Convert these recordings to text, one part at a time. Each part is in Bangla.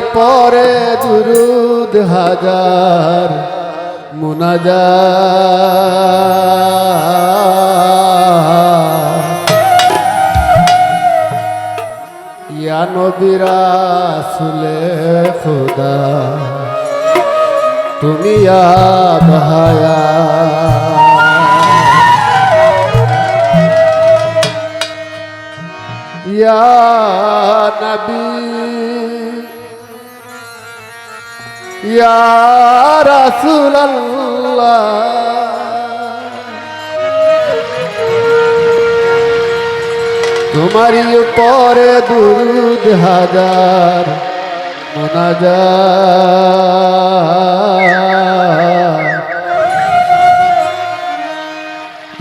উপরে দুরুদ হাজার মুনাজাত ইয়া নবী রাসূলে খুদা তুমি আব হায়াত ইয়া নবী ইয়া রাসূলুল্লাহ তোমারি উপরে দুরুদ হাজার মুনাজাত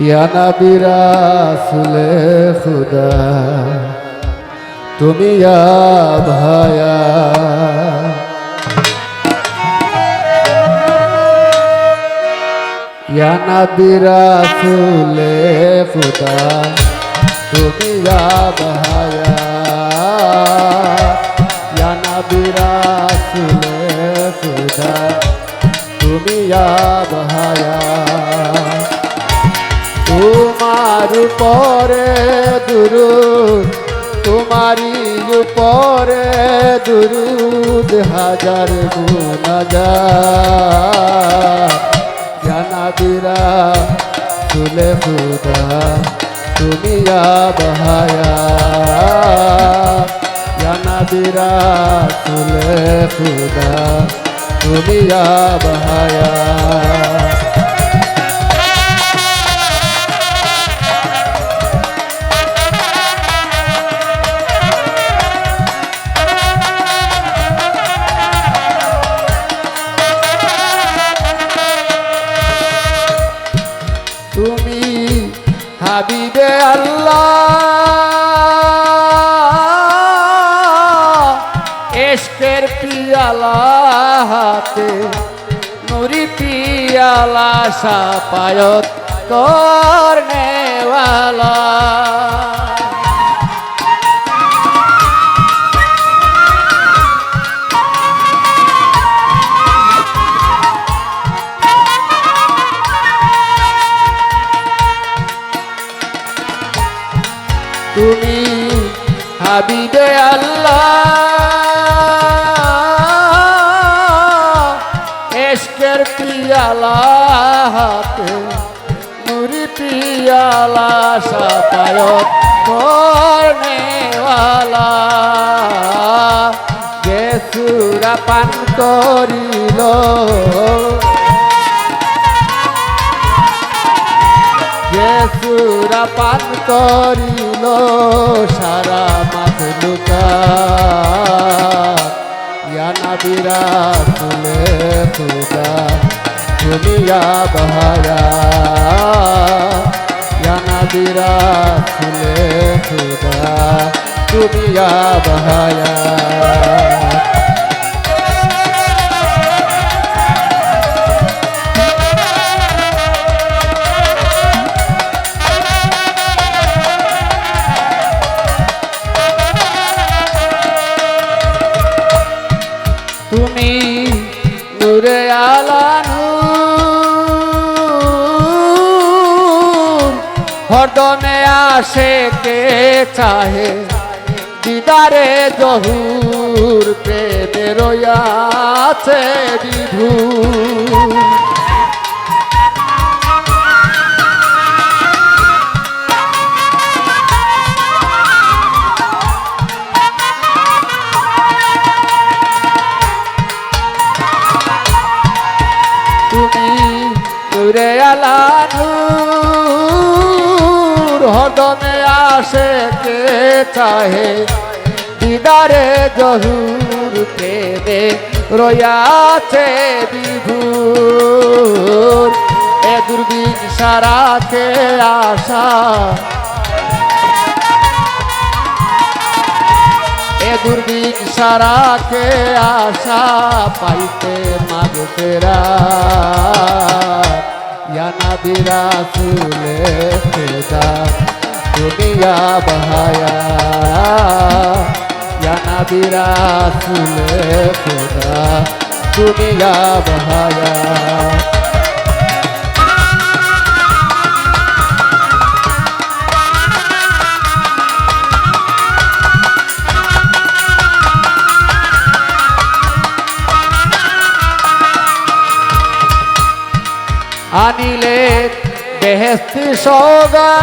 ইয়া নবী রাসূলে খুদা তুমি আব হায়াত ইয়া নবী রাসূলে খুদা তুমি আব হায়াত ইয়া নবী রাসূলে খুদা তুমি আব হায়াত তোমার উপরে দুরুদ তোমারি উপরে দুরুদ হাজার মুনাজাত ইয়া নবী রাসূলে খুদা তুমি আব হায়াত ইয়া নবী রাসূলে খুদা তুমি আব হায়াত তুমি হাবিবে আল্লাহ ইশকের পিয়ালা হাতে নুরি পিয়ালা সাপায়ত করনে ওয়ালা তুমি হাবিবে আল্লাহ ইশকের পিয়ালা হাতে নুরি পিয়ালা সাপায়ত করনে ওয়ালা যে সুরা পান করিল যে সুরা পান করিল সারা মাখলুকাত ইয়া নবী রাসূলে খুদা তুমি আব হায়াত ইয়া নবী রাসূলে খুদা তুমি আব হায়াত তুমি নূরে আলা নূর হরদমে আসে কে চাহে দিদারে জহুর প্রেমে রয়াছে বিভুর নূরে আলা নূর হরদমে আসে কে চাহে দিদারে জহুর প্রেমে রয়াছে বিভুর এ দুর্বিন সারাকে আশা এ দুর্বিন সারাকে আশা পাইতে মাগফিরাত ইয়া নবী রাসূলে খুদা তুমি আব হায়াত या नबी रसूले खुदा दुनिया बहाया আনিলে বেহেশতি সওগাত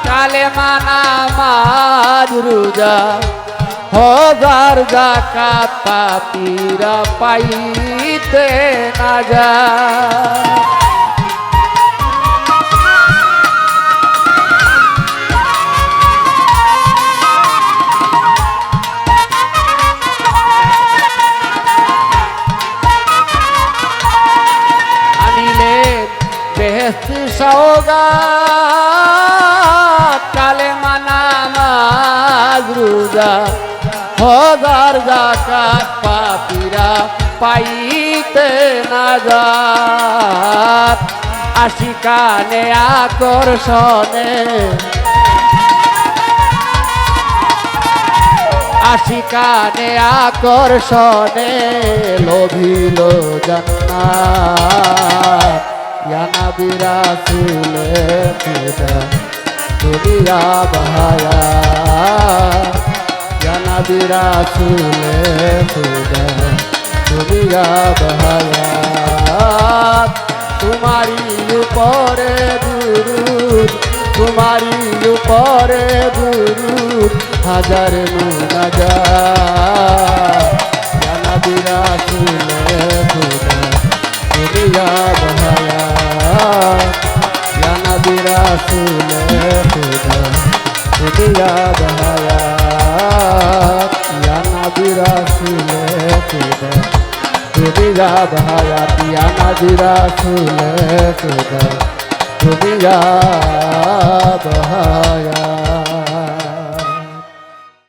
কালেমা নামাজ রোজা হাজার যাকাত পাপীরা পাইতে না যায় বেহেশতি সওগাত কালেমা নামাজ রোজা হাজার যাকাত পাপীরা পাইতে না যায় আশিকানে আকর্ষণে আশিকানে আকর্ষণে লোভিল জান্নাত या नबी रसूले खुदा दुनिया बहाया या नबी रसूले खुदा दुनिया बहाया तुम्हारी ऊपरे दुरूद तुम्हारी ऊपरे दुरूद हजार मुनाजात या नबी रसूले खुदा दुनिया बहाया या नबी रसूले खुदा दुनिया बहाया या नबी रसूले खुदा दुनिया बहाया या नबी रसूले खुदा दुनिया बहाया।